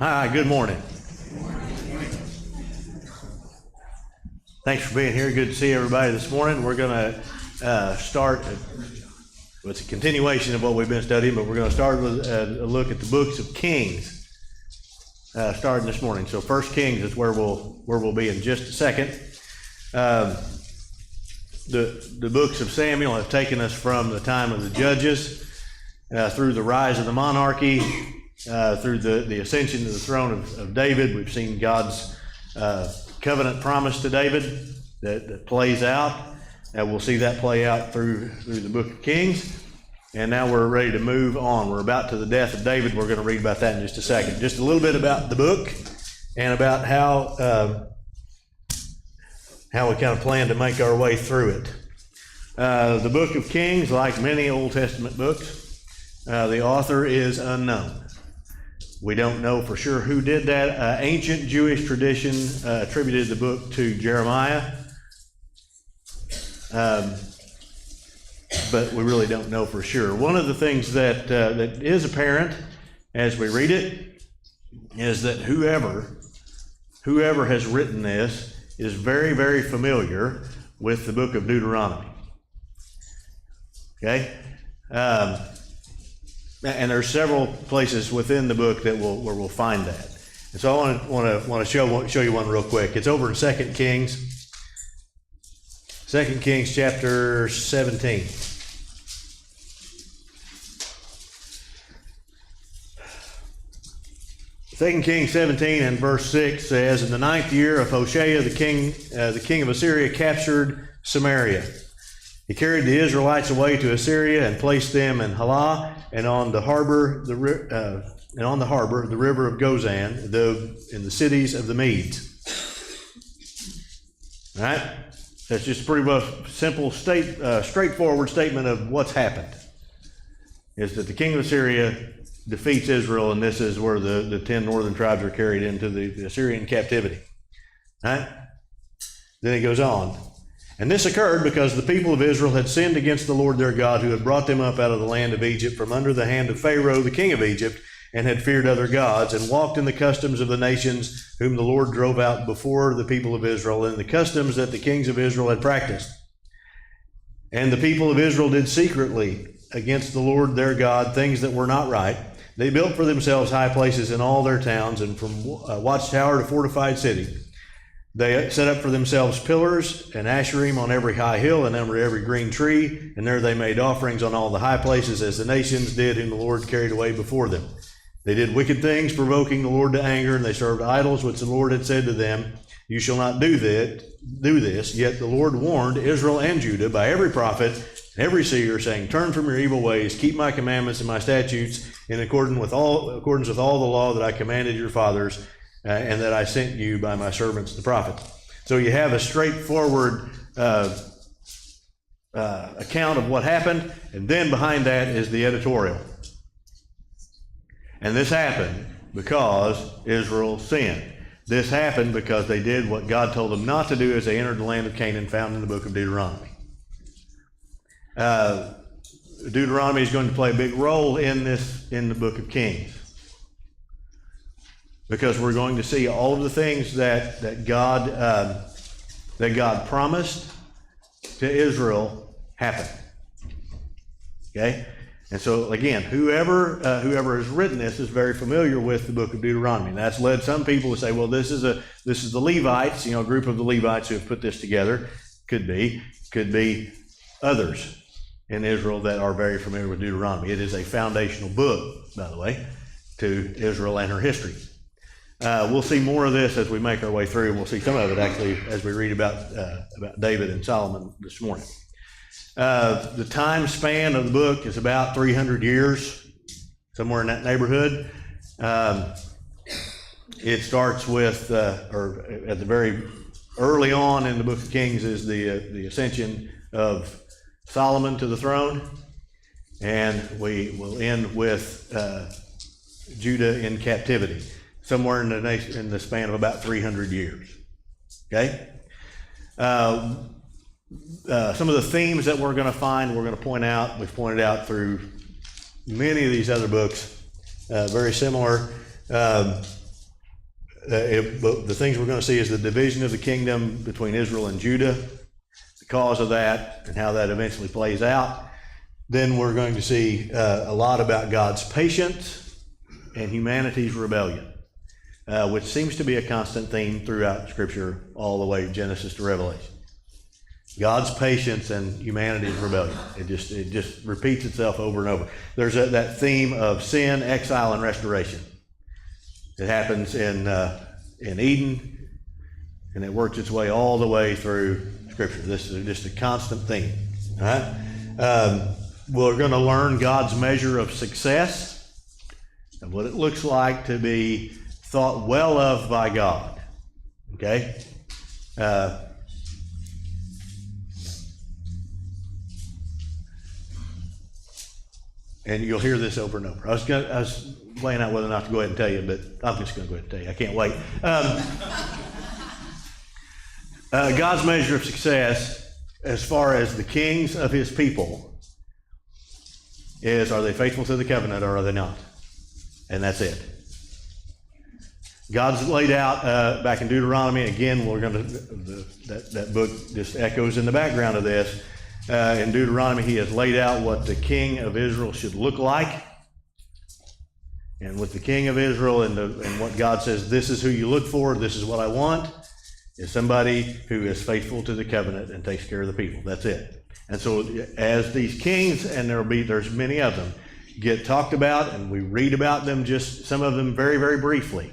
Hi, good morning. Thanks for being here. Good to see everybody this morning. We're going to start, it's a continuation of what we've been studying, but we're going to start with a look at the books of Kings, starting this morning. So 1 Kings is where we'll be in just a second. The books of Samuel have taken us from the time of the judges through the rise of the monarchy, through the ascension to the throne of David. We've seen God's covenant promise to David that plays out. We'll see that play out through the book of Kings. And now we're ready to move on. We're about to the death of David. We're going to read about that in just a second. Just a little bit about the book and about how we kind of plan to make our way through it. The book of Kings, like many Old Testament books, the author is unknown. We don't know for sure who did that. Ancient Jewish tradition attributed the book to Jeremiah, but we really don't know for sure. One of the things that is apparent as we read it is that whoever has written this is very, very familiar with the book of Deuteronomy. Okay? And there's several places within the book that where we'll find that. And so I want to show you one real quick. It's over in 2 Kings. 2 Kings chapter 17. Second Kings 17 and verse 6 says, "In the 9th year of Hoshea, the king of Assyria captured Samaria. He carried the Israelites away to Assyria and placed them in Halah and on the harbor, the river of Gozan, in the cities of the Medes." All right, that's just a pretty simple, straightforward statement of what's happened. Is that the king of Assyria defeats Israel, and this is where the 10 northern tribes are carried into the Assyrian captivity. All right? Then he goes on. "And this occurred because the people of Israel had sinned against the Lord their God, who had brought them up out of the land of Egypt from under the hand of Pharaoh, the king of Egypt, and had feared other gods, and walked in the customs of the nations whom the Lord drove out before the people of Israel, and the customs that the kings of Israel had practiced. And the people of Israel did secretly against the Lord their God things that were not right. They built for themselves high places in all their towns, and from watchtower to fortified city. They set up for themselves pillars and asherim on every high hill and under every green tree, and there they made offerings on all the high places, as the nations did whom the Lord carried away before them. They did wicked things, provoking the Lord to anger, and they served idols, which the Lord had said to them, 'You shall not do this.' Yet the Lord warned Israel and Judah by every prophet, every seer, saying, 'Turn from your evil ways, keep my commandments and my statutes in accordance with all the law that I commanded your fathers, and that I sent you by my servants the prophets.'" So you have a straightforward account of what happened, and then behind that is the editorial. And this happened because Israel sinned. This happened because they did what God told them not to do as they entered the land of Canaan, found in the book of Deuteronomy. Deuteronomy is going to play a big role in the book of Kings, because we're going to see all of the things that God promised to Israel happen. Okay, and so again, whoever has written this is very familiar with the book of Deuteronomy. And that's led some people to say, well, this is the Levites, a group of the Levites who have put this together. Could be others in Israel that are very familiar with Deuteronomy. It is a foundational book, by the way, to Israel and her history. We'll see more of this as we make our way through, and we'll see some of it actually as we read about David and Solomon this morning. The time span of the book is about 300 years, somewhere in that neighborhood. It starts with, or at the very early on in the book of Kings, is the ascension of Solomon to the throne, and we will end with Judah in captivity, somewhere in the span of about 300 years. Okay? Some of the themes that we're going to find, we're going to point out, we've pointed out through many of these other books, very similar. but the things we're going to see is the division of the kingdom between Israel and Judah, the cause of that, and how that eventually plays out. Then we're going to see a lot about God's patience and humanity's rebellion, which seems to be a constant theme throughout Scripture all the way Genesis to Revelation. God's patience and humanity's rebellion. It just repeats itself over and over. There's that theme of sin, exile, and restoration. It happens in Eden, and it works its way all the way through Scripture. This is just a constant theme. All right? We're going to learn God's measure of success and what it looks like to be thought well of by God. Okay? And you'll hear this over and over. I was laying out whether or not to go ahead and tell you, but I'm just going to go ahead and tell you. I can't wait. God's measure of success, as far as the kings of his people, is, are they faithful to the covenant or are they not? And that's it. God's laid out back in Deuteronomy. Again, we're going to, that book just echoes in the background of this. In Deuteronomy, he has laid out what the king of Israel should look like. And with the king of Israel and what God says, this is who you look for, this is what I want, is somebody who is faithful to the covenant and takes care of the people. That's it. And so as these kings, and there's many of them, get talked about, and we read about them, just some of them very, very briefly,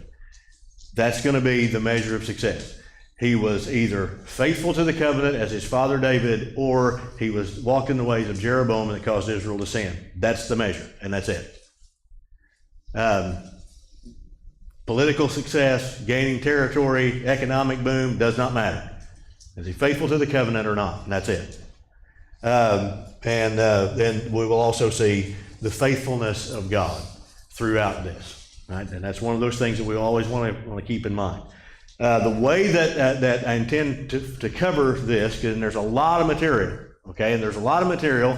that's going to be the measure of success. He was either faithful to the covenant as his father David, or he was walked in the ways of Jeroboam and it caused Israel to sin. That's the measure, and that's it. Political success, gaining territory, economic boom, does not matter. Is he faithful to the covenant or not? And that's it. Then we will also see the faithfulness of God throughout this, right? And that's one of those things that we always want to keep in mind. The way that I intend to cover this, and there's a lot of material, okay, and there's a lot of material,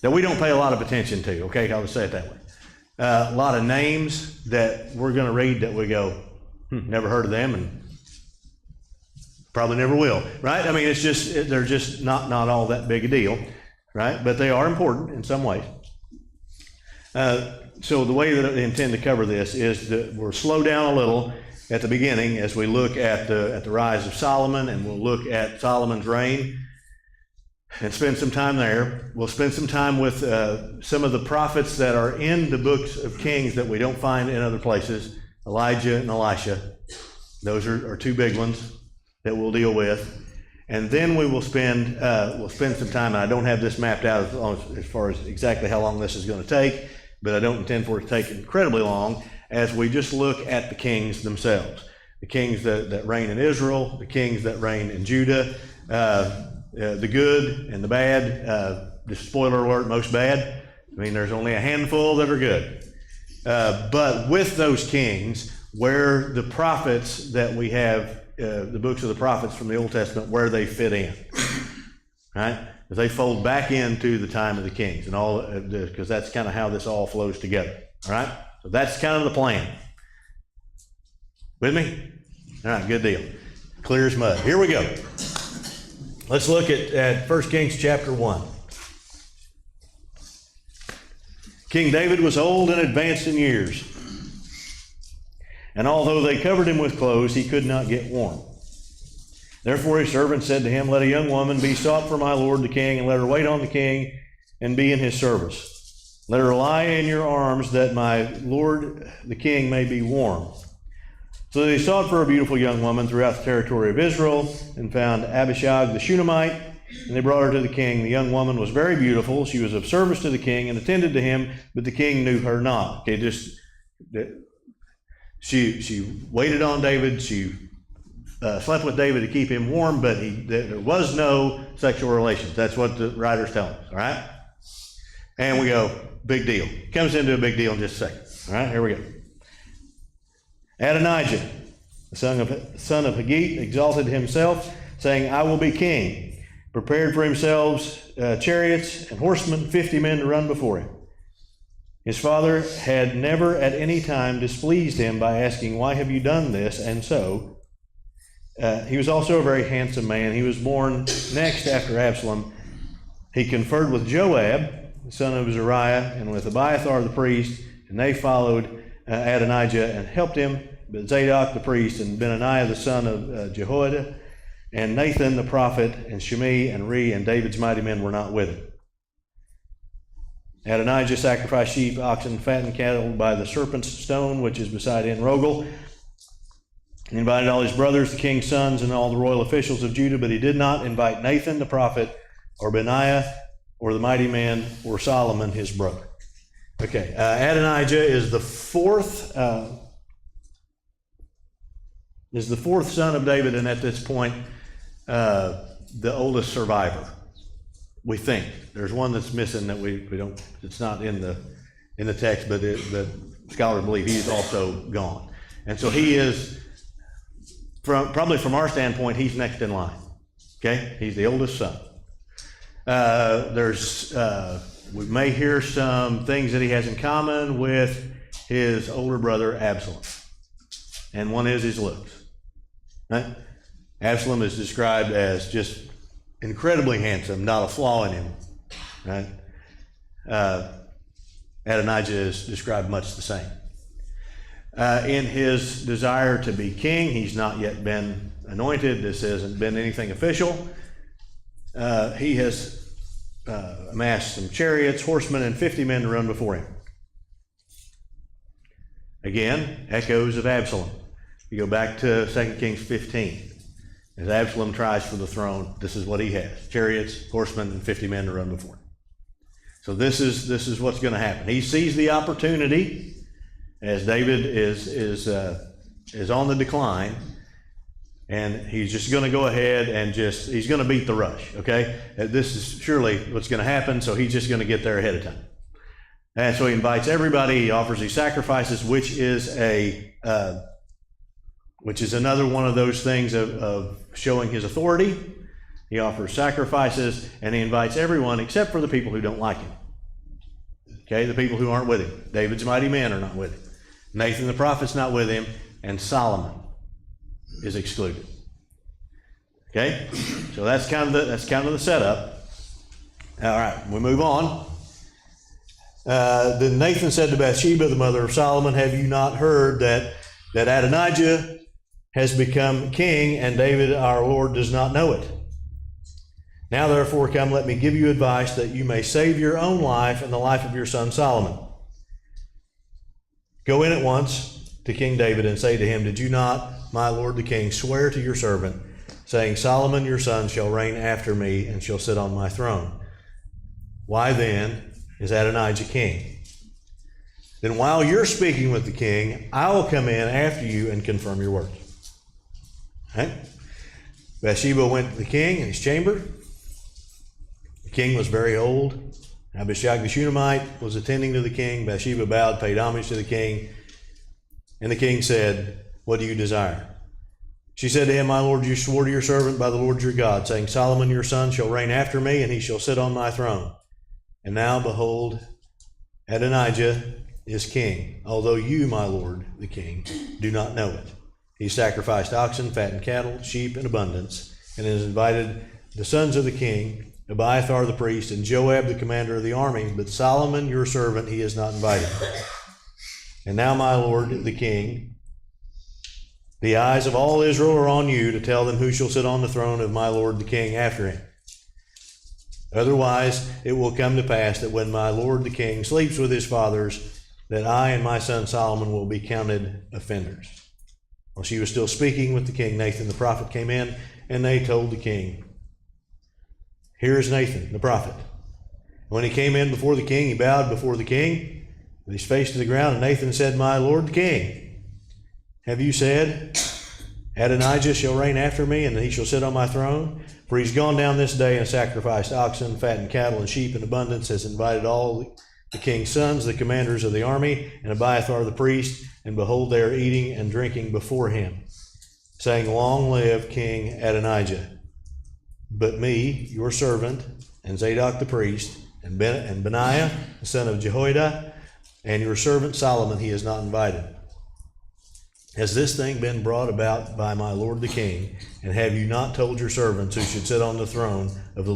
that we don't pay a lot of attention to, okay, I'll just say it that way. A lot of names that we're going to read that we go, never heard of them, and probably never will, right? I mean, they're just not all that big a deal, right? But they are important in some ways. So the way that I intend to cover this is that we'll slow down a little at the beginning as we look at the rise of Solomon, and we'll look at Solomon's reign and spend some time there. We'll spend some time with some of the prophets that are in the books of Kings that we don't find in other places, Elijah and Elisha. Those are two big ones that we'll deal with. And then we will spend some time, and I don't have this mapped out as far as exactly how long this is going to take, but I don't intend for it to take incredibly long, as we just look at the kings themselves. The kings that reign in Israel, the kings that reign in Judah, the good and the bad. Just spoiler alert, most bad. I mean, there's only a handful that are good. But with those kings, where the prophets that we have, the books of the prophets from the Old Testament, where they fit in, right? They fold back into the time of the kings, and all, because that's kind of how this all flows together. All right, so that's kind of the plan. With me? All right, good deal. Clear as mud. Here we go. Let's look at 1 Kings chapter 1. King David was old and advanced in years, and although they covered him with clothes, he could not get warm. Therefore his servant said to him, let a young woman be sought for my lord the king, and let her wait on the king and be in his service. Let her lie in your arms, that my lord the king may be warm. So they sought for a beautiful young woman throughout the territory of Israel, and found Abishag the Shunammite, and they brought her to the king. The young woman was very beautiful. She was of service to the king and attended to him, but the king knew her not. Okay, she waited on David. She slept with David to keep him warm, but there was no sexual relations. That's what the writer's telling us, all right? And we go, big deal. Comes into a big deal in just a second. All right, here we go. Adonijah, the son of Haggith, exalted himself, saying, I will be king, prepared for himself chariots and horsemen, 50 men to run before him. His father had never at any time displeased him by asking, "Why have you done this?" And so, he was also a very handsome man. He was born next after Absalom. He conferred with Joab, the son of Zeruiah, and with Abiathar the priest, and they followed Adonijah and helped him. But Zadok the priest and Benaiah the son of Jehoiada, and Nathan the prophet, and Shimei and Rei and David's mighty men were not with him. Adonijah sacrificed sheep, oxen, fattened cattle by the serpent's stone, which is beside En Rogel. He invited all his brothers, the king's sons, and all the royal officials of Judah, but he did not invite Nathan the prophet, or Benaiah, or the mighty men, or Solomon his brother. Okay, Adonijah is the fourth son of David, and at this point, the oldest survivor. We think there's one that's missing that we don't. It's not in the text, but scholars believe he's also gone, and so he is probably from our standpoint, he's next in line. Okay, he's the oldest son. We may hear some things that he has in common with his older brother Absalom, and one is his looks. Right? Absalom is described as just incredibly handsome, not a flaw in him. Right? Adonijah is described much the same. In his desire to be king, he's not yet been anointed. This hasn't been anything official. He has amassed some chariots, horsemen, and 50 men to run before him. Again, echoes of Absalom. You go back to 2 Kings 15. As Absalom tries for the throne, this is what he has: chariots, horsemen, and 50 men to run before him. So this is what's going to happen. He sees the opportunity as David is on the decline, and he's just going to go ahead and he's going to beat the rush. Okay, this is surely what's going to happen. So he's just going to get there ahead of time, and so he invites everybody. He offers these sacrifices, which is another one of those things of showing his authority. He offers sacrifices, and he invites everyone except for the people who don't like him. Okay, the people who aren't with him. David's mighty men are not with him. Nathan the prophet's not with him, and Solomon is excluded. Okay, so that's kind of the setup. All right, we move on. Then Nathan said to Bathsheba, the mother of Solomon, "Have you not heard that Adonijah has become king, and David our Lord does not know it? Now therefore come, let me give you advice that you may save your own life and the life of your son Solomon. Go in at once to King David and say to him, Did you not, my lord the king, swear to your servant, saying, Solomon your son shall reign after me and shall sit on my throne? Why then is Adonijah king? Then while you're speaking with the king, I will come in after you and confirm your words." Right? Bathsheba went to the king in his chamber. The king was very old. Abishag the Shunammite was attending to the king. Bathsheba bowed, paid homage to the king. And the king said, "What do you desire?" She said to him, "My lord, you swore to your servant by the Lord your God, saying, Solomon your son shall reign after me, and he shall sit on my throne. And now, behold, Adonijah is king, although you, my lord the king, do not know it. He sacrificed oxen, fattened cattle, sheep in abundance, and has invited the sons of the king, Abiathar the priest, and Joab the commander of the army, but Solomon your servant he has not invited. And now, my lord the king, the eyes of all Israel are on you to tell them who shall sit on the throne of my lord the king after him. Otherwise, it will come to pass that when my lord the king sleeps with his fathers, that I and my son Solomon will be counted offenders." While she was still speaking with the king, Nathan the prophet came in, and they told the king, "Here is Nathan the prophet." When he came in before the king, he bowed before the king with his face to the ground, and Nathan said, "My lord the king, have you said, Adonijah shall reign after me, and he shall sit on my throne? For he's gone down this day and sacrificed oxen, fattened cattle, and sheep in abundance, has invited all the king's sons, the commanders of the army, and Abiathar the priest, and behold, they are eating and drinking before him, saying, Long live King Adonijah. But me, your servant, and Zadok the priest, and Benaiah, the son of Jehoiada, and your servant Solomon he has not invited. Has this thing been brought about by my lord the king? And have you not told your servants who should sit on the throne of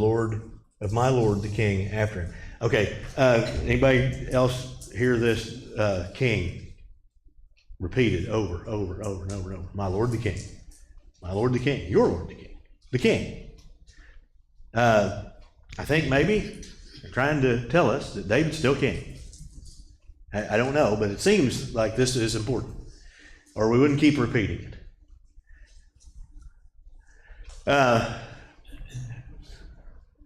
my lord the king after him? Okay, anybody else hear this king repeated over and over and over? My lord the king, my lord the king, your lord the king, the king. I think maybe they're trying to tell us that David's still king. I don't know, but it seems like this is important, or we wouldn't keep repeating it.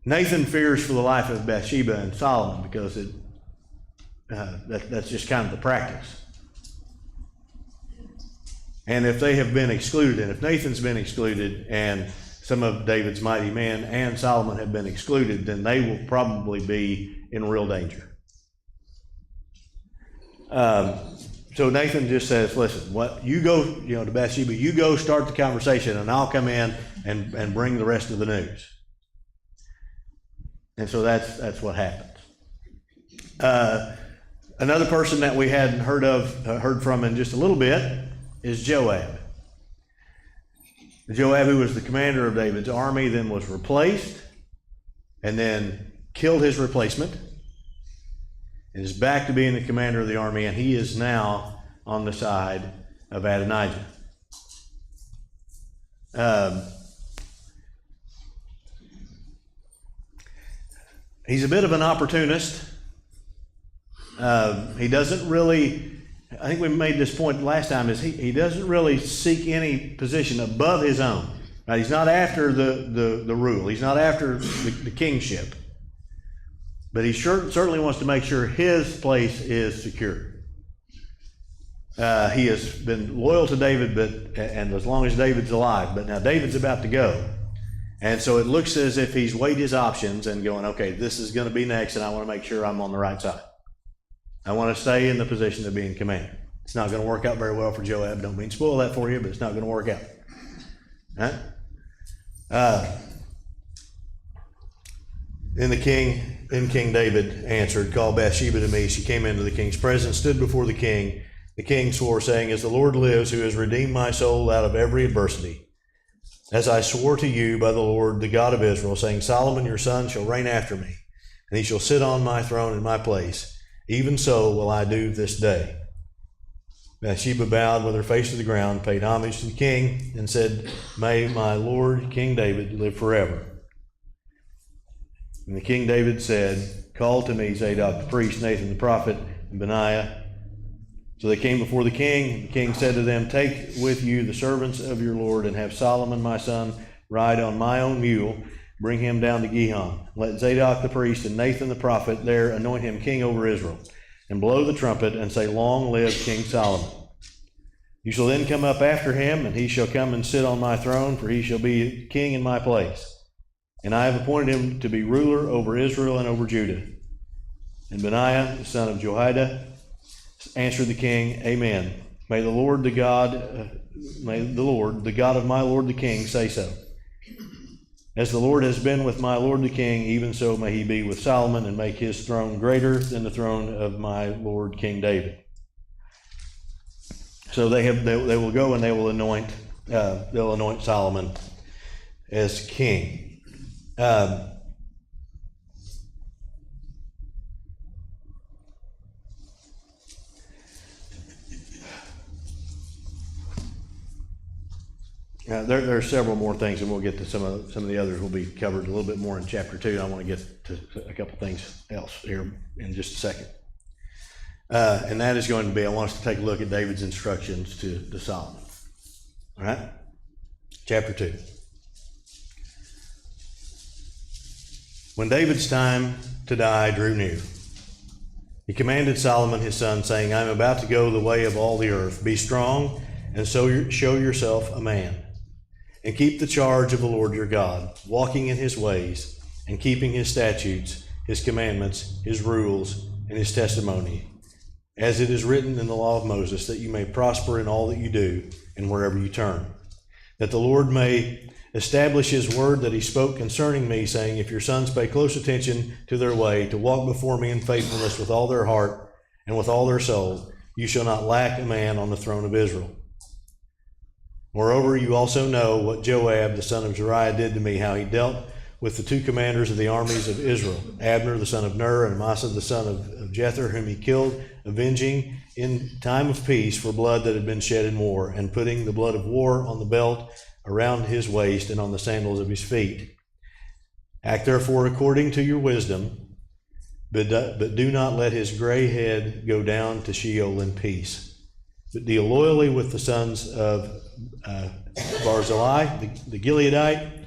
Nathan fears for the life of Bathsheba and Solomon because that's just kind of the practice. And if they have been excluded, and if Nathan's been excluded, and some of David's mighty men and Solomon have been excluded, then they will probably be in real danger. So Nathan just says, listen, what you go, to Bathsheba, you go start the conversation, and I'll come in and bring the rest of the news. And so that's what happens. Another person that we hadn't heard from in just a little bit is Joab. Joab, who was the commander of David's army, then was replaced and then killed his replacement and is back to being the commander of the army, and he is now on the side of Adonijah. He's a bit of an opportunist. He doesn't really, I think we made this point last time, is he doesn't really seek any position above his own. Right? He's not after the rule. He's not after the kingship. But he certainly wants to make sure his place is secure. He has been loyal to David, and as long as David's alive. But now David's about to go. And so it looks as if he's weighed his options and going, okay, this is going to be next, and I want to make sure I'm on the right side. I want to stay in the position of being commander. It's not going to work out very well for Joab. Don't mean to spoil that for you, but it's not going to work out. Right? Then King David answered, call Bathsheba to me. She came into the king's presence, stood before the king. The king swore, saying, as the Lord lives, who has redeemed my soul out of every adversity, as I swore to you by the Lord, the God of Israel, saying, Solomon your son shall reign after me, and he shall sit on my throne in my place. Even so will I do this day. Bathsheba bowed with her face to the ground, paid homage to the king, and said, may my Lord King David live forever. And the King David said, call to me Zadok the priest, Nathan the prophet, and Benaiah. So they came before the king. The king said to them, take with you the servants of your Lord, and have Solomon my son ride on my own mule. Bring him down to Gihon. Let Zadok the priest and Nathan the prophet there anoint him king over Israel, and blow the trumpet and say, long live King Solomon. You shall then come up after him, and he shall come and sit on my throne, for he shall be king in my place. And I have appointed him to be ruler over Israel and over Judah. And Benaiah, the son of Jehoiada, answered the king, amen. May the Lord, the God of my Lord the king, say so. As the Lord has been with my Lord the king, even so may he be with Solomon, and make his throne greater than the throne of my Lord King David. So they will go and they will anoint Solomon as king. There are several more things, and we'll get to some of the others will be covered a little bit more in chapter 2. I want to get to a couple things else here in just a second. And that is going to be, I want us to take a look at David's instructions to Solomon. All right? Chapter 2. When David's time to die drew near, he commanded Solomon his son, saying, I am about to go the way of all the earth. Be strong, and so show yourself a man. And keep the charge of the Lord your God, walking in his ways, and keeping his statutes, his commandments, his rules, and his testimony, as it is written in the law of Moses, that you may prosper in all that you do and wherever you turn. That the Lord may establish his word that he spoke concerning me, saying, if your sons pay close attention to their way, to walk before me in faithfulness with all their heart and with all their soul. You shall not lack a man on the throne of Israel. Moreover, you also know what Joab, the son of Zeruiah, did to me, how he dealt with the two commanders of the armies of Israel, Abner, the son of Ner, and Amasa, the son of Jether, whom he killed, avenging in time of peace for blood that had been shed in war, and putting the blood of war on the belt around his waist and on the sandals of his feet. Act therefore according to your wisdom, but do not let his gray head go down to Sheol in peace. But deal loyally with the sons of Barzillai, the Gileadite,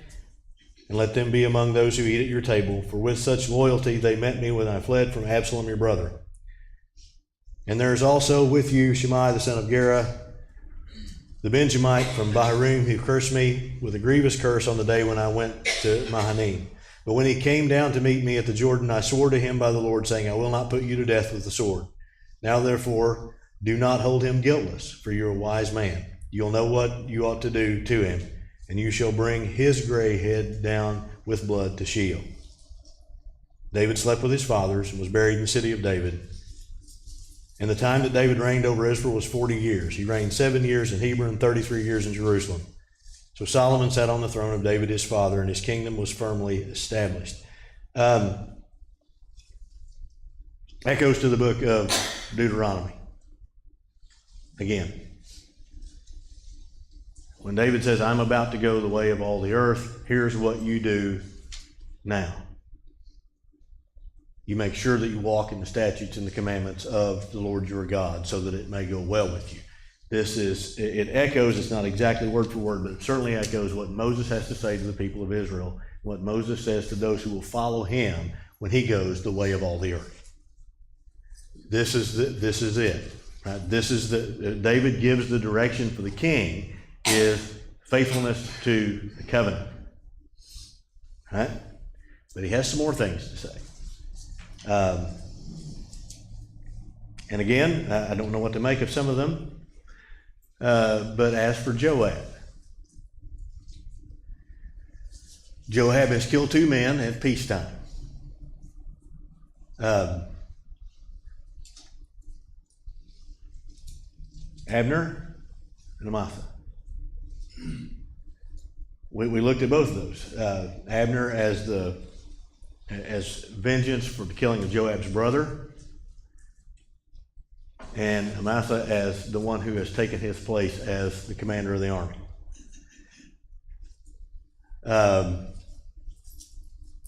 and let them be among those who eat at your table. For with such loyalty they met me when I fled from Absalom your brother. And there is also with you Shimei, the son of Gera, the Benjamite from Bahurim, who cursed me with a grievous curse on the day when I went to Mahanaim. But when he came down to meet me at the Jordan, I swore to him by the Lord, saying, I will not put you to death with the sword. Now therefore, do not hold him guiltless, for you are a wise man. You'll know what you ought to do to him, and you shall bring his gray head down with blood to Sheol. David slept with his fathers and was buried in the city of David. And the time that David reigned over Israel was 40 years. He reigned 7 years in Hebron, 33 years in Jerusalem. So Solomon sat on the throne of David his father, and his kingdom was firmly established. Echoes to the book of Deuteronomy. Again, when David says, I'm about to go the way of all the earth, here's what you do now. You make sure that you walk in the statutes and the commandments of the Lord your God, so that it may go well with you. It echoes, it's not exactly word for word, but it certainly echoes what Moses has to say to the people of Israel, what Moses says to those who will follow him when he goes the way of all the earth. This is it. Right? David gives the direction for the king is faithfulness to the covenant. Right? But he has some more things to say. And again, I don't know what to make of some of them. But as for Joab has killed 2 men at peacetime. Abner and Amasa. We looked at both of those. Abner as vengeance for the killing of Joab's brother, and Amasa as the one who has taken his place as the commander of the army.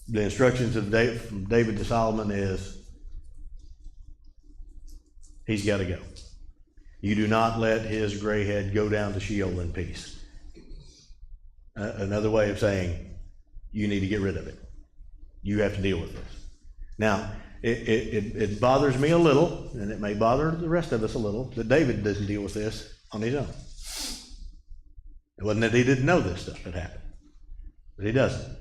The instructions from David to Solomon is, he's got to go. You do not let his gray head go down to Sheol in peace. Another way of saying, you need to get rid of it. You have to deal with this. Now, it bothers me a little, and it may bother the rest of us a little, that David doesn't deal with this on his own. It wasn't that he didn't know this stuff had happened, but he doesn't.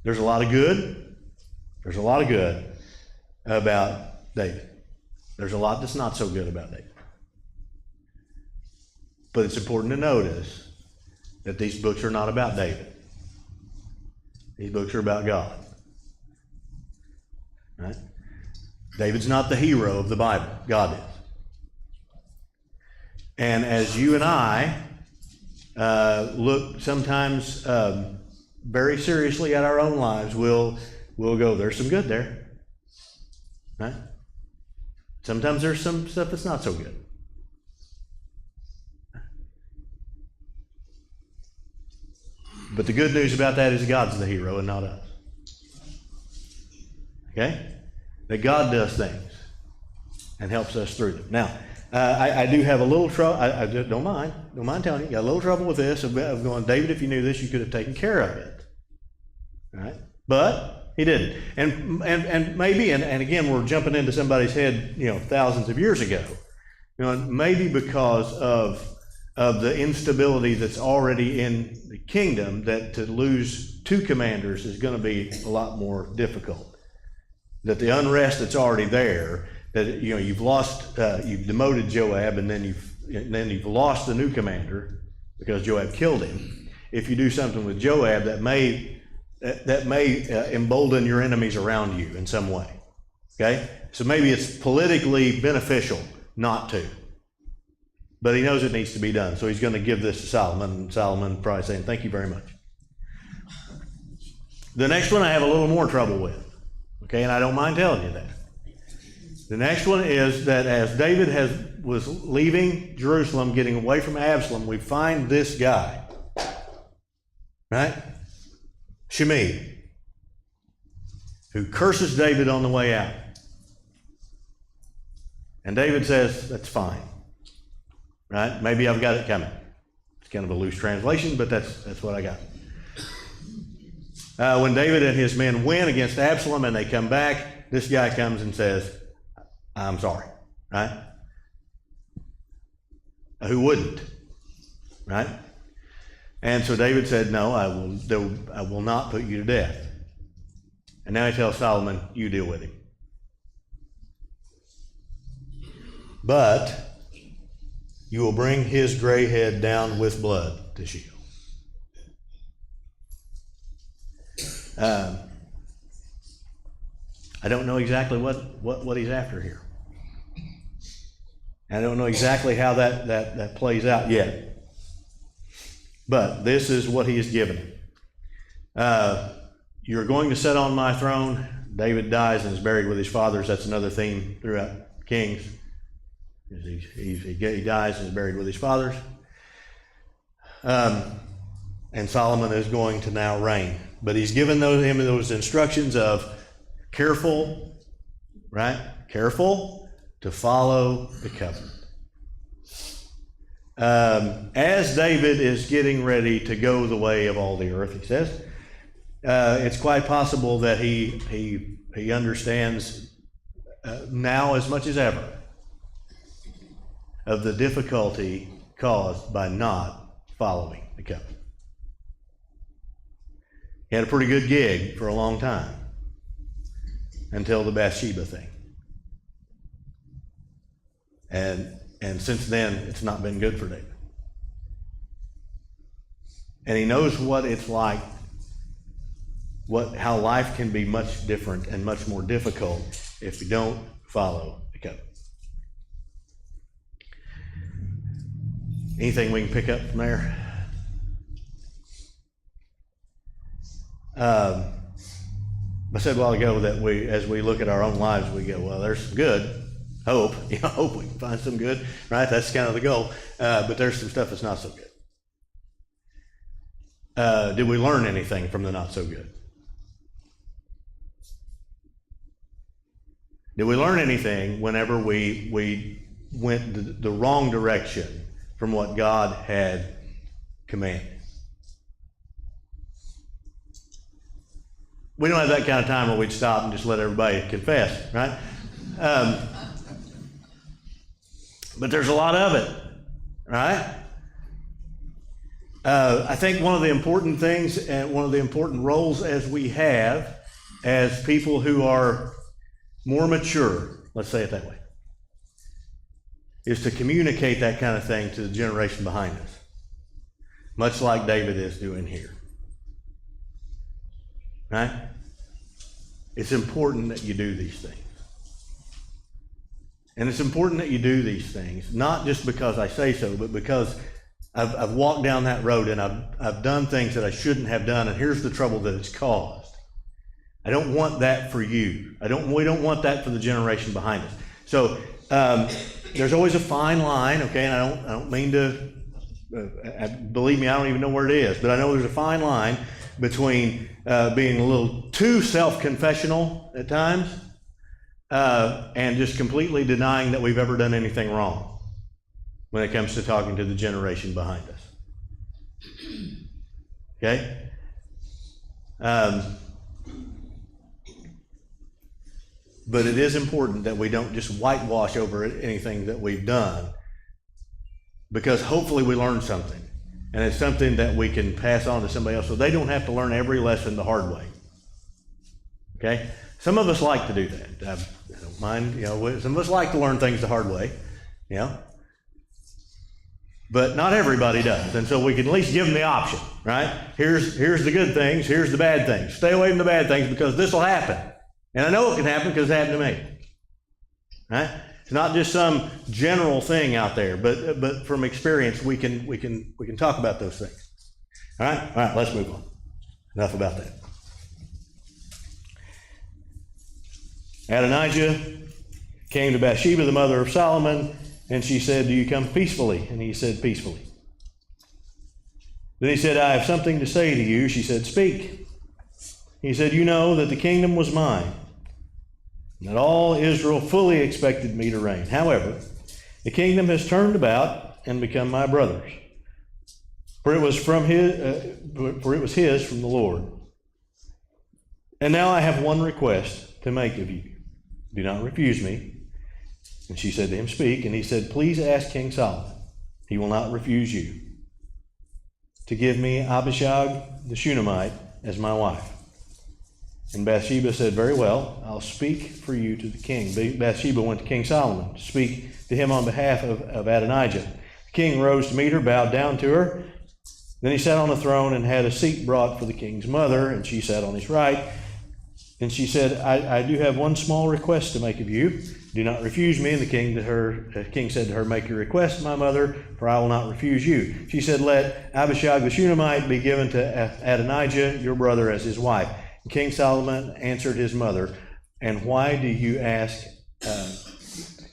There's a lot of good. There's a lot of good about David. There's a lot that's not so good about David. But it's important to notice that these books are not about David. These books are about God. Right? David's not the hero of the Bible. God is. And as you and I look sometimes very seriously at our own lives, we'll go, there's some good there. Right? Sometimes there's some stuff that's not so good. But the good news about that is God's the hero and not us. Okay? That God does things and helps us through them. Now, I do have a little trouble. I don't mind telling you, got a little trouble with this of going, David, if you knew this, you could have taken care of it. All right? But he didn't. And maybe, and again, we're jumping into somebody's head, thousands of years ago. Maybe because of the instability that's already in the kingdom, that to lose 2 commanders is going to be a lot more difficult. That the unrest that's already there, that you've lost, you've demoted Joab, and then you've lost the new commander because Joab killed him. If you do something with Joab, that may that may embolden your enemies around you in some way. Okay? So maybe it's politically beneficial not to. But he knows it needs to be done. So he's going to give this to Solomon. And Solomon probably saying, thank you very much. The next one I have a little more trouble with. Okay, and I don't mind telling you that. The next one is that as David was leaving Jerusalem, getting away from Absalom, we find this guy. Right? Shimei, who curses David on the way out. And David says, that's fine. Right? Maybe I've got it coming. It's kind of a loose translation, but that's what I got. When David and his men win against Absalom and they come back, this guy comes and says, I'm sorry. Right? Who wouldn't? Right? And so David said, no, I will not put you to death. And now he tells Solomon, you deal with him. But you will bring his gray head down with blood to Sheol. I don't know exactly what he's after here. I don't know exactly how that plays out yet. But this is what he has given him. You're going to sit on my throne. David dies and is buried with his fathers. That's another theme throughout Kings. He dies and is buried with his fathers. And Solomon is going to now reign. But he's given him those instructions of careful, right? Careful to follow the covenant. As David is getting ready to go the way of all the earth, he says, it's quite possible that he understands now as much as ever of the difficulty caused by not following the covenant. He had a pretty good gig for a long time until the Bathsheba thing. And since then, it's not been good for David. And he knows what it's like, how life can be much different and much more difficult if you don't follow the covenant. Anything we can pick up from there? I said a while ago that as we look at our own lives, we go, well, there's some good. Hope we can find some good, right? That's kind of the goal. But there's some stuff that's not so good. Did we learn anything from the not so good? Did we learn anything whenever we went the wrong direction from what God had commanded? We don't have that kind of time where we'd stop and just let everybody confess, right? But there's a lot of it, right? I think one of the important things and one of the important roles as we have as people who are more mature, let's say it that way, is to communicate that kind of thing to the generation behind us, much like David is doing here. Right? It's important that you do these things. And it's important that you do these things, not just because I say so, but because I've walked down that road and I've done things that I shouldn't have done, and here's the trouble that it's caused. I don't want that for you. We don't want that for the generation behind us. So there's always a fine line, okay, and I don't mean to, believe me, I don't even know where it is, but I know there's a fine line between being a little too self-confessional at times and just completely denying that we've ever done anything wrong when it comes to talking to the generation behind us. Okay? But it is important that we don't just whitewash over anything that we've done, because hopefully we learn something. And it's something that we can pass on to somebody else so they don't have to learn every lesson the hard way. Okay? Some of us like to do that. I don't mind, some of us like to learn things the hard way, but not everybody does. And so we can at least give them the option, right? Here's the good things, here's the bad things. Stay away from the bad things because this will happen. And I know it can happen because it happened to me. Right? It's not just some general thing out there, but from experience we can talk about those things. All right, let's move on. Enough about that. Adonijah came to Bathsheba, the mother of Solomon, and she said, "Do you come peacefully?" And he said, "Peacefully." Then he said, "I have something to say to you." She said, "Speak." He said, "You know that the kingdom was mine, and that all Israel fully expected me to reign. However, the kingdom has turned about and become my brother's, for it was his from the Lord. And now I have one request to make of you. Do not refuse me." And she said to him, "Speak." And he said, "Please ask King Solomon. He will not refuse you, to give me Abishag the Shunammite as my wife." And Bathsheba said, "Very well, I'll speak for you to the king." Bathsheba went to King Solomon to speak to him on behalf of Adonijah. The king rose to meet her, bowed down to her. Then he sat on the throne and had a seat brought for the king's mother, and she sat on his right. And she said, I do have one small request to make of you. Do not refuse me." And the king said to her, "Make your request, my mother, for I will not refuse you." She said, "Let Abishag the Shunammite be given to Adonijah, your brother, as his wife." And King Solomon answered his mother, "And why do you ask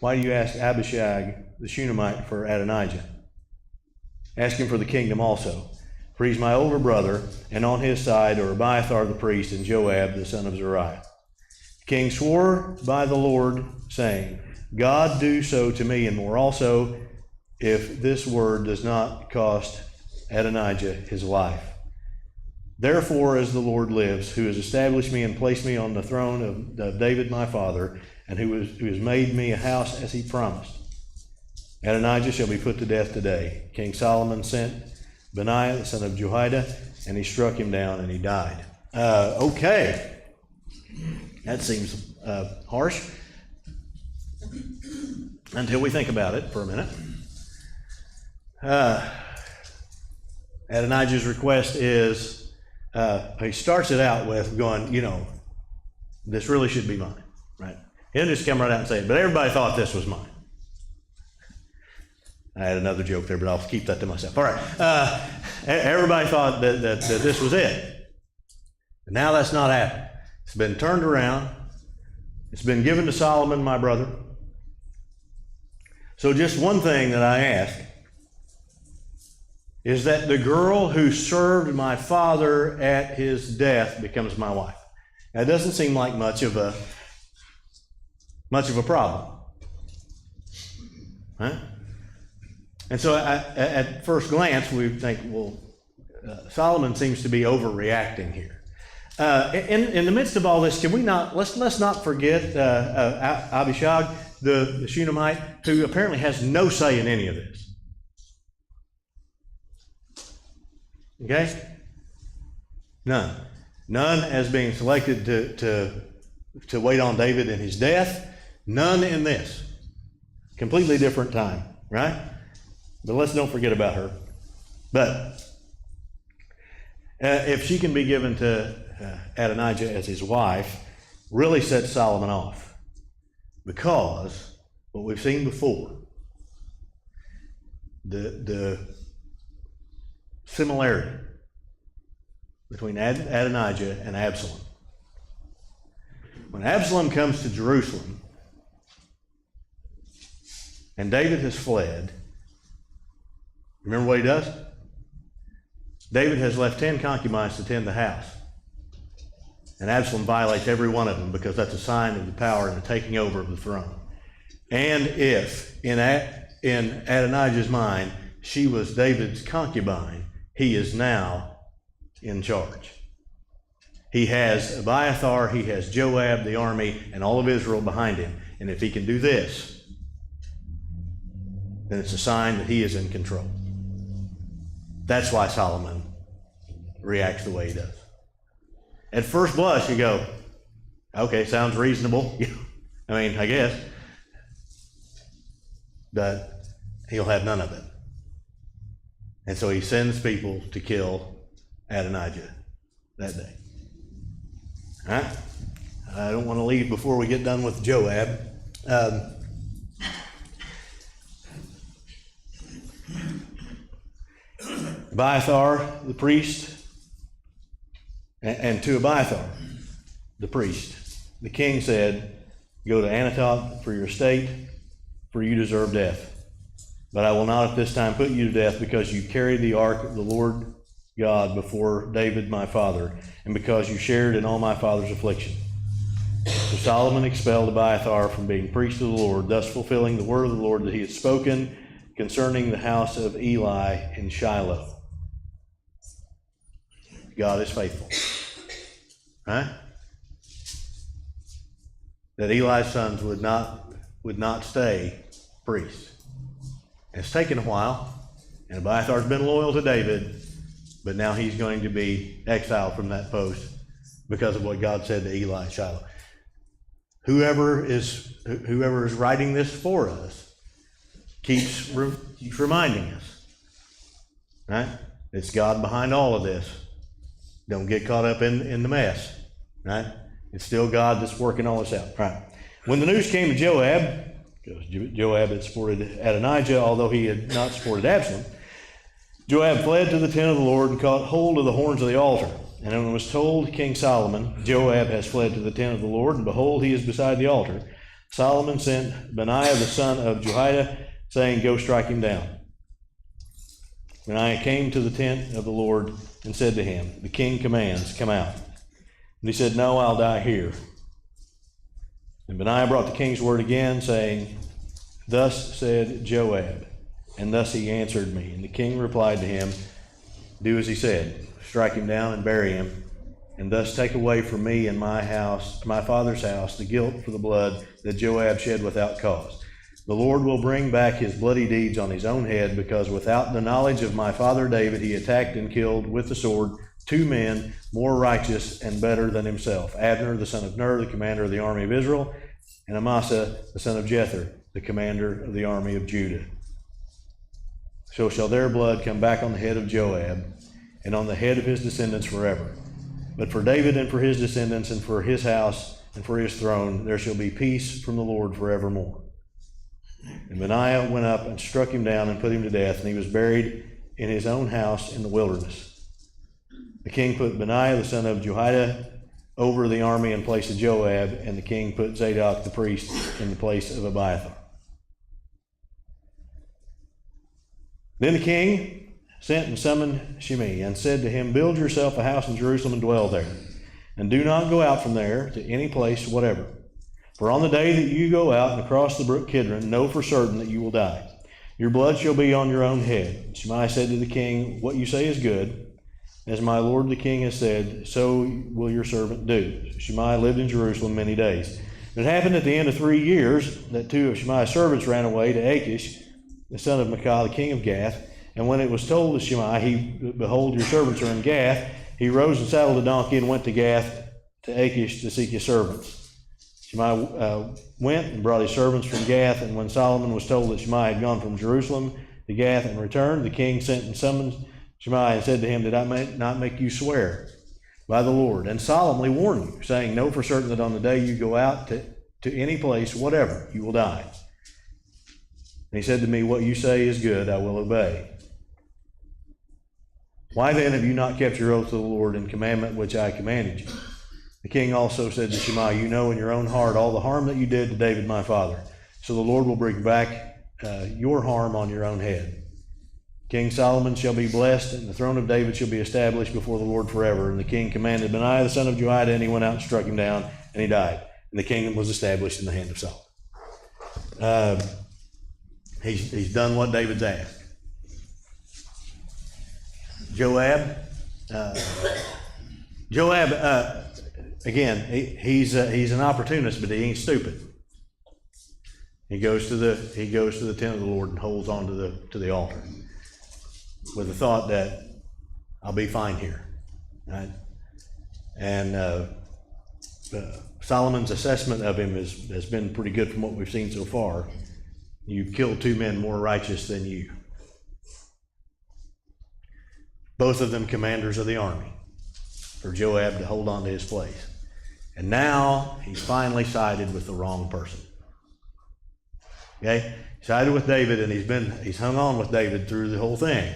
Abishag the Shunammite for Adonijah? Ask him for the kingdom also. For he's my older brother, and on his side are Abiathar the priest and Joab the son of Zeruiah." The king swore by the Lord, saying, "God do so to me and more also, if this word does not cost Adonijah his life. Therefore, as the Lord lives, who has established me and placed me on the throne of David my father, and who has made me a house as he promised, Adonijah shall be put to death today." King Solomon sent Benaiah the son of Jehoiada, and he struck him down and he died. Okay. That seems harsh until we think about it for a minute. Adonijah's request is, he starts it out with going, this really should be mine, right? He didn't just come right out and say it, but everybody thought this was mine. I had another joke there, but I'll keep that to myself. All right. Everybody thought that this was it. And now that's not happened. It's been turned around. It's been given to Solomon, my brother. So just one thing that I ask is that the girl who served my father at his death becomes my wife. Now, it doesn't seem like much of a problem. Huh? And so at first glance, we think, well, Solomon seems to be overreacting here. In the midst of all this, can we not, let's not forget Abishag, the Shunammite, who apparently has no say in any of this. Okay? None as being selected to wait on David in his death. None in this. Completely different time, right? But let's don't forget about her. But if she can be given to Adonijah as his wife, really sets Solomon off. Because what we've seen before, the similarity between Adonijah and Absalom. When Absalom comes to Jerusalem and David has fled, remember what he does? David has left 10 concubines to tend the house. And Absalom violates every one of them because that's a sign of the power and the taking over of the throne. And if, in Adonijah's mind, she was David's concubine, he is now in charge. He has Abiathar, he has Joab, the army, and all of Israel behind him. And if he can do this, then it's a sign that he is in control. That's why Solomon reacts the way he does. At first blush, you go, okay, sounds reasonable. I guess. But he'll have none of it. And so he sends people to kill Adonijah that day. All right? I don't want to leave before we get done with Joab. Abiathar, the priest, and to Abiathar, the priest, the king said, "Go to Anatot for your estate, for you deserve death. But I will not at this time put you to death, because you carried the ark of the Lord God before David my father, and because you shared in all my father's affliction." So Solomon expelled Abiathar from being priest of the Lord, thus fulfilling the word of the Lord that he had spoken concerning the house of Eli in Shiloh. God is faithful. Right? That Eli's sons would not stay priests. And it's taken a while, and Abiathar's been loyal to David, but now he's going to be exiled from that post because of what God said to Eli in Shiloh. Whoever is writing this for us keeps reminding us, right? It's God behind all of this. Don't get caught up in the mess, right? It's still God that's working all this out, right? When the news came to Joab, because Joab had supported Adonijah, although he had not supported Absalom, Joab fled to the tent of the Lord and caught hold of the horns of the altar. And when it was told King Solomon, "Joab has fled to the tent of the Lord, and behold, he is beside the altar," Solomon sent Benaiah the son of Jehoiada, saying, "Go strike him down." Benaiah came to the tent of the Lord and said to him, "The king commands, come out." And he said, "No, I'll die here." And Benaiah brought the king's word again, saying, "Thus said Joab, and thus he answered me." And the king replied to him, "Do as he said. Strike him down and bury him, and thus take away from me and my house, my father's house, the guilt for the blood that Joab shed without cause. The Lord will bring back his bloody deeds on his own head, because without the knowledge of my father David, he attacked and killed with the sword 2 men more righteous and better than himself, Abner the son of Ner, the commander of the army of Israel, and Amasa the son of Jether, the commander of the army of Judah. So shall their blood come back on the head of Joab, and on the head of his descendants forever. But for David and for his descendants and for his house and for his throne, there shall be peace from the Lord forevermore." And Benaiah went up and struck him down and put him to death, and he was buried in his own house in the wilderness. The king put Benaiah the son of Jehoiada over the army in place of Joab, and the king put Zadok the priest in the place of Abiathar. Then the king sent and summoned Shimei, and said to him, "Build yourself a house in Jerusalem and dwell there, and do not go out from there to any place whatever. For on the day that you go out and across the brook Kidron, know for certain that you will die. Your blood shall be on your own head." Shimei said to the king, "What you say is good. As my lord the king has said, so will your servant do." So Shimei lived in Jerusalem many days. It happened at the end of 3 years that 2 of Shimei's servants ran away to Achish, the son of Maacah, the king of Gath. And when it was told to Shimei, "Behold, your servants are in Gath," he rose and saddled a donkey and went to Gath to Achish to seek his servants. Shimei went and brought his servants from Gath, and when Solomon was told that Shimei had gone from Jerusalem to Gath and returned, the king sent and summoned Shimei and said to him, "Did I not make you swear by the Lord and solemnly warn you, saying, know for certain that on the day you go out to any place, whatever, you will die?" And he said to me, "What you say is good, I will obey. Why then have you not kept your oath to the Lord and commandment which I commanded you?" The king also said to Shimei, "You know in your own heart all the harm that you did to David my father. So the Lord will bring back your harm on your own head. King Solomon shall be blessed, and the throne of David shall be established before the Lord forever." And the king commanded Benaiah the son of Jehoiada, and he went out and struck him down, and he died. And the kingdom was established in the hand of Solomon. He's done what David's asked. Joab, again, he's an opportunist, but he ain't stupid. He goes to the tent of the Lord and holds on to the altar with the thought that I'll be fine here, right? And Solomon's assessment of him has been pretty good from what we've seen so far. You killed 2 men more righteous than you. both of them commanders of the army, for Joab to hold on to his place. And now he's finally sided with the wrong person. Okay? He sided with David, and he's hung on with David through the whole thing.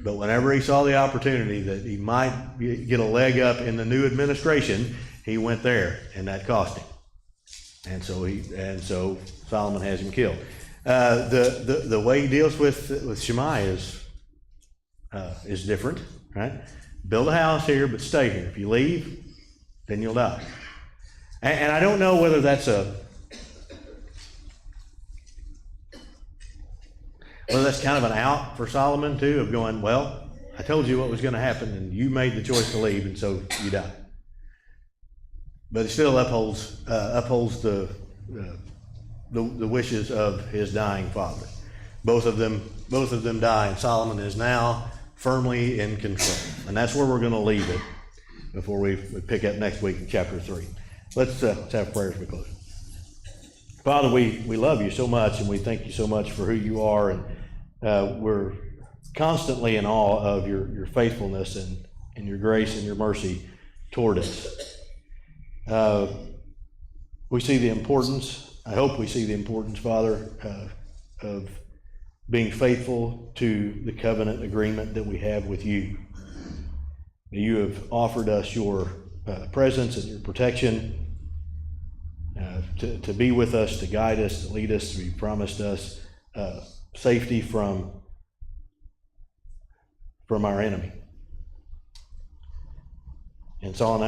But whenever he saw the opportunity that he might get a leg up in the new administration, he went there, and that cost him. And so Solomon has him killed. The way he deals with Shimei is different, right? Build a house here, but stay here. If you leave, then you'll die. And I don't know whether that's kind of an out for Solomon too, of going, well, I told you what was going to happen, and you made the choice to leave, and so you die. But it still upholds the wishes of his dying father. Both of them die, and Solomon is now firmly in control. And that's where we're going to leave it before we pick up next week in chapter 3. Let's have prayers as we close. Father, we love you so much, and we thank you so much for who you are, and we're constantly in awe of your faithfulness and your grace and your mercy toward us. We see the importance, I hope we see the importance, Father, of being faithful to the covenant agreement that we have with you. You have offered us your presence and your protection to be with us, to guide us, to lead us. You promised us safety from our enemy. And it's on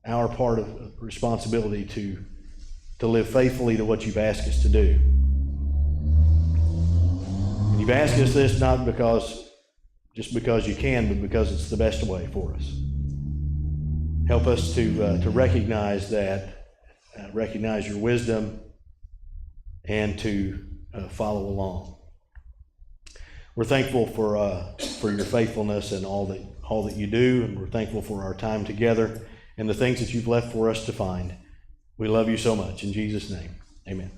our part of responsibility to live faithfully to what you've asked us to do. And you've asked us this not just because you can, but because it's the best way for us. Help us to recognize that, recognize your wisdom, and to follow along. We're thankful for your faithfulness and all that you do, and we're thankful for our time together and the things that you've left for us to find. We love you so much. In Jesus' name, amen.